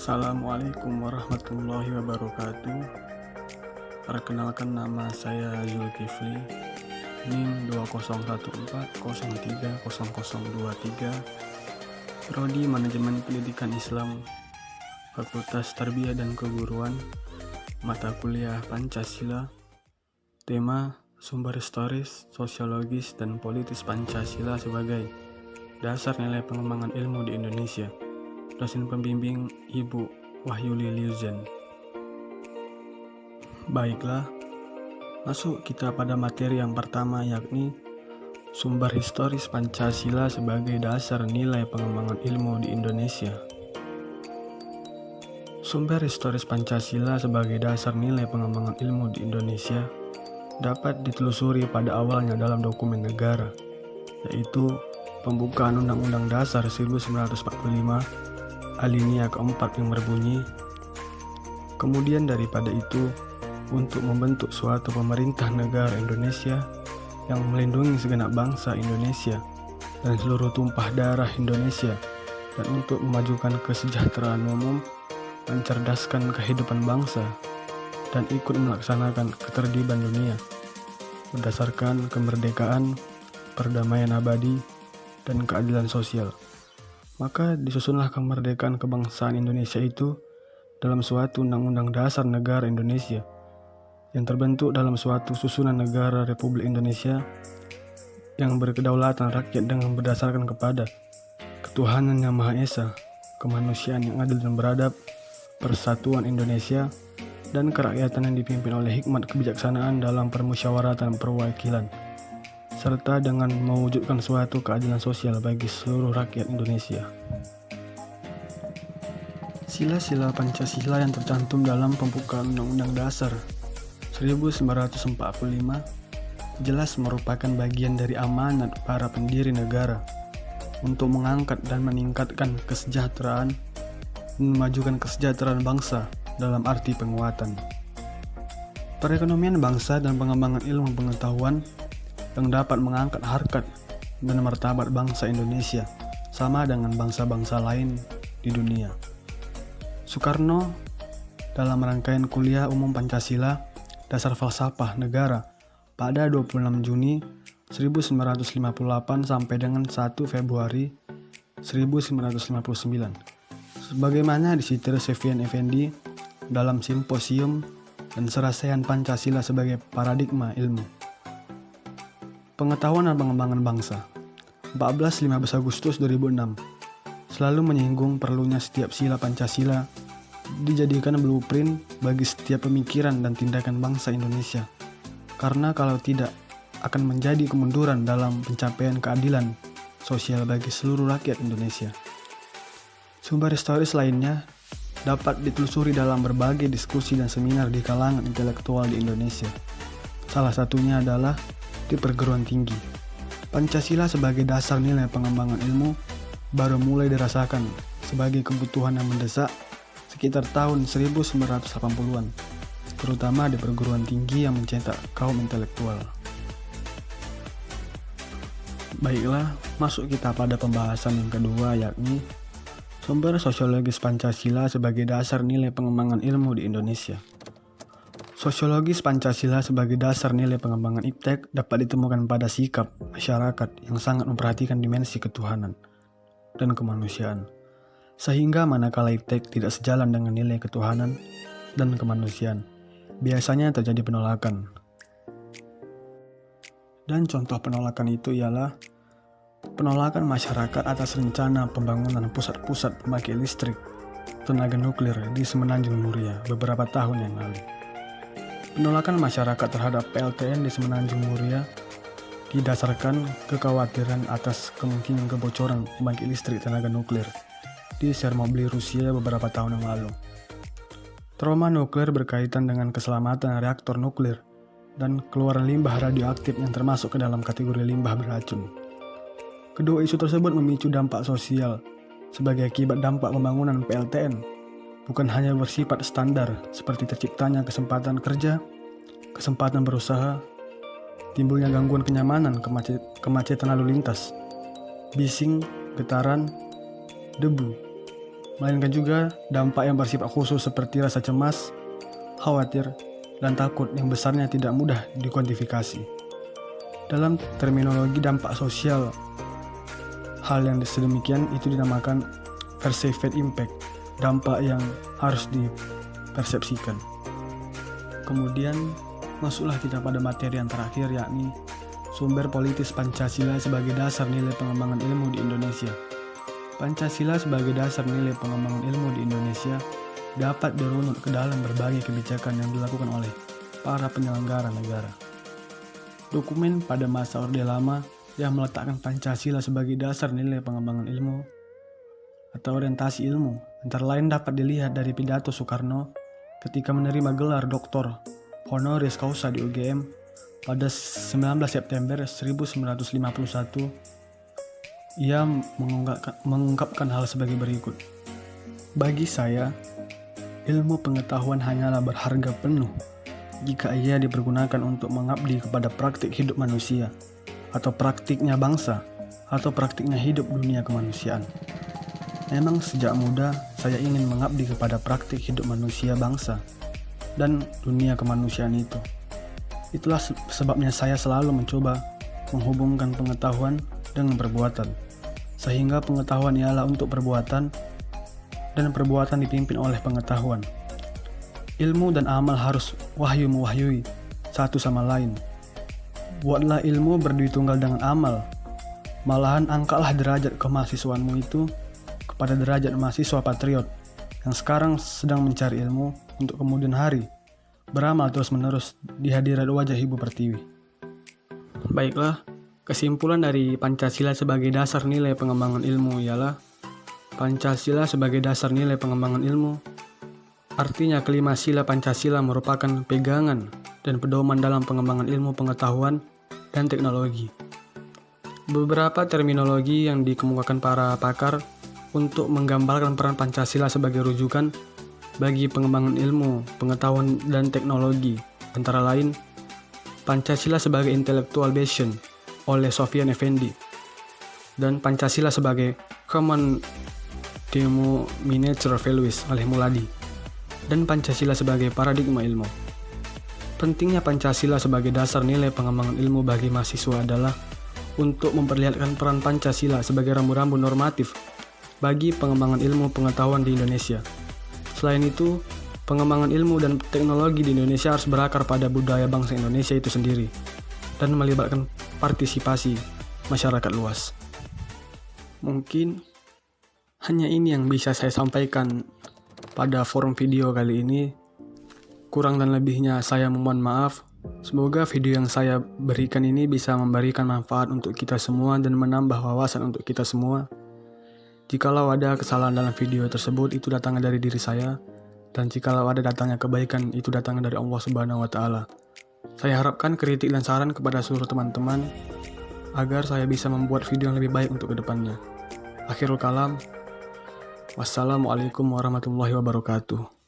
Assalamualaikum warahmatullahi wabarakatuh. Perkenalkan, nama saya Zulkifli, NIM 2014030023, Prodi Manajemen Pendidikan Islam, Fakultas Tarbiyah dan Keguruan, mata kuliah Pancasila, tema sumber historis, sosiologis, dan politis Pancasila sebagai dasar nilai pengembangan ilmu di Indonesia. Dosen pembimbing Ibu Wahyuli Liuzen. Baiklah, masuk kita pada materi yang pertama, yakni sumber historis Pancasila sebagai dasar nilai pengembangan ilmu di Indonesia. Sumber historis Pancasila sebagai dasar nilai pengembangan ilmu di Indonesia dapat ditelusuri pada awalnya dalam dokumen negara, yaitu pembukaan Undang-Undang Dasar 1945 alinea keempat yang berbunyi, kemudian daripada itu, untuk membentuk suatu pemerintah negara Indonesia yang melindungi segenap bangsa Indonesia dan seluruh tumpah darah Indonesia, dan untuk memajukan kesejahteraan umum, mencerdaskan kehidupan bangsa, dan ikut melaksanakan ketertiban dunia berdasarkan kemerdekaan, perdamaian abadi, dan keadilan sosial. Maka disusunlah kemerdekaan kebangsaan Indonesia itu dalam suatu Undang-Undang Dasar Negara Indonesia yang terbentuk dalam suatu susunan negara Republik Indonesia yang berkedaulatan rakyat dengan berdasarkan kepada ketuhanan yang Maha Esa, kemanusiaan yang adil dan beradab, persatuan Indonesia, dan kerakyatan yang dipimpin oleh hikmat kebijaksanaan dalam permusyawaratan perwakilan, serta dengan mewujudkan suatu keadilan sosial bagi seluruh rakyat Indonesia. Sila-sila Pancasila yang tercantum dalam pembukaan Undang-Undang Dasar 1945 jelas merupakan bagian dari amanat para pendiri negara untuk mengangkat dan meningkatkan kesejahteraan dan memajukan kesejahteraan bangsa dalam arti penguatan perekonomian bangsa dan pengembangan ilmu pengetahuan yang dapat mengangkat harkat dan martabat bangsa Indonesia sama dengan bangsa-bangsa lain di dunia. Soekarno dalam rangkaian kuliah umum Pancasila Dasar Falsafah Negara pada 26 Juni 1958 sampai dengan 1 Februari 1959, sebagaimana disitir Sefyan Effendi dalam Simposium dan Serasaian Pancasila sebagai Paradigma Ilmu Pengetahuan dan Pengembangan Bangsa 14-15 Agustus 2006 selalu menyinggung perlunya setiap sila Pancasila dijadikan blueprint bagi setiap pemikiran dan tindakan bangsa Indonesia, karena kalau tidak akan menjadi kemunduran dalam pencapaian keadilan sosial bagi seluruh rakyat Indonesia. Sumber historis lainnya dapat ditelusuri dalam berbagai diskusi dan seminar di kalangan intelektual di Indonesia. Salah satunya adalah di perguruan tinggi. Pancasila sebagai dasar nilai pengembangan ilmu baru mulai dirasakan sebagai kebutuhan yang mendesak sekitar tahun 1980-an, terutama di perguruan tinggi yang mencetak kaum intelektual. Baiklah, masuk kita pada pembahasan yang kedua, yakni sumber sosiologis Pancasila sebagai dasar nilai pengembangan ilmu di Indonesia. Sosiologis Pancasila sebagai dasar nilai pengembangan iptek dapat ditemukan pada sikap masyarakat yang sangat memperhatikan dimensi ketuhanan dan kemanusiaan, sehingga manakala iptek tidak sejalan dengan nilai ketuhanan dan kemanusiaan, biasanya terjadi penolakan. Dan contoh penolakan itu ialah penolakan masyarakat atas rencana pembangunan pusat-pusat pembangkit listrik tenaga nuklir di Semenanjung Muria beberapa tahun yang lalu. Penolakan masyarakat terhadap PLTN di Semenanjung Muria didasarkan kekhawatiran atas kemungkinan kebocoran pembangkit listrik tenaga nuklir di Chernobyl, Rusia beberapa tahun yang lalu. Trauma nuklir berkaitan dengan keselamatan reaktor nuklir dan keluaran limbah radioaktif yang termasuk ke dalam kategori limbah beracun. Kedua isu tersebut memicu dampak sosial sebagai akibat dampak pembangunan PLTN bukan hanya bersifat standar seperti terciptanya kesempatan kerja, kesempatan berusaha, timbulnya gangguan kenyamanan, kemacetan lalu lintas, bising, getaran, debu, melainkan juga dampak yang bersifat khusus seperti rasa cemas, khawatir, dan takut yang besarnya tidak mudah dikuantifikasi. Dalam terminologi dampak sosial, hal yang sedemikian itu dinamakan perceived impact, dampak yang harus dipersepsikan. Kemudian masuklah kita pada materi yang terakhir, yakni sumber politis Pancasila sebagai dasar nilai pengembangan ilmu di Indonesia. Pancasila sebagai dasar nilai pengembangan ilmu di Indonesia dapat dirunut ke dalam berbagai kebijakan yang dilakukan oleh para penyelenggara negara. Dokumen pada masa Orde Lama yang meletakkan Pancasila sebagai dasar nilai pengembangan ilmu atau orientasi ilmu, antara lain dapat dilihat dari pidato Soekarno ketika menerima gelar Doktor Honoris Causa di UGM pada 19 September 1951. Ia mengungkapkan hal sebagai berikut. Bagi saya, ilmu pengetahuan hanyalah berharga penuh jika ia dipergunakan untuk mengabdi kepada praktik hidup manusia, atau praktiknya bangsa, atau praktiknya hidup dunia kemanusiaan. Memang sejak muda saya ingin mengabdi kepada praktik hidup manusia bangsa dan dunia kemanusiaan itu. Itulah sebabnya saya selalu mencoba menghubungkan pengetahuan dengan perbuatan, sehingga pengetahuan ialah untuk perbuatan dan perbuatan dipimpin oleh pengetahuan. Ilmu dan amal harus wahyu mewahyui satu sama lain. Buatlah ilmu berdui tunggal dengan amal. Malahan angkatlah derajat kemahasiswaanmu itu kepada derajat mahasiswa patriot yang sekarang sedang mencari ilmu untuk kemudian hari beramal terus-menerus di hadirat wajah Ibu Pertiwi. Baiklah, kesimpulan dari Pancasila sebagai dasar nilai pengembangan ilmu ialah Pancasila sebagai dasar nilai pengembangan ilmu. Artinya kelima sila Pancasila merupakan pegangan dan pedoman dalam pengembangan ilmu pengetahuan dan teknologi. Beberapa terminologi yang dikemukakan para pakar untuk menggambarkan peran Pancasila sebagai rujukan bagi pengembangan ilmu, pengetahuan, dan teknologi, antara lain Pancasila sebagai intellectual bastion oleh Sofyan Effendi, dan Pancasila sebagai common denominator values oleh Muladi, dan Pancasila sebagai paradigma ilmu. Pentingnya Pancasila sebagai dasar nilai pengembangan ilmu bagi mahasiswa adalah untuk memperlihatkan peran Pancasila sebagai rambu-rambu normatif bagi pengembangan ilmu pengetahuan di Indonesia. Selain itu, pengembangan ilmu dan teknologi di Indonesia harus berakar pada budaya bangsa Indonesia itu sendiri dan melibatkan partisipasi masyarakat luas. Mungkin hanya ini yang bisa saya sampaikan pada forum video kali ini. Kurang dan lebihnya saya memohon maaf. Semoga video yang saya berikan ini bisa memberikan manfaat untuk kita semua dan menambah wawasan untuk kita semua. Jikalau ada kesalahan dalam video tersebut, itu datangnya dari diri saya, dan jikalau ada datangnya kebaikan, itu datangnya dari Allah Subhanahu wa Ta'ala. Saya harapkan kritik dan saran kepada seluruh teman-teman agar saya bisa membuat video yang lebih baik untuk kedepannya. Akhirul kalam, wassalamualaikum warahmatullahi wabarakatuh.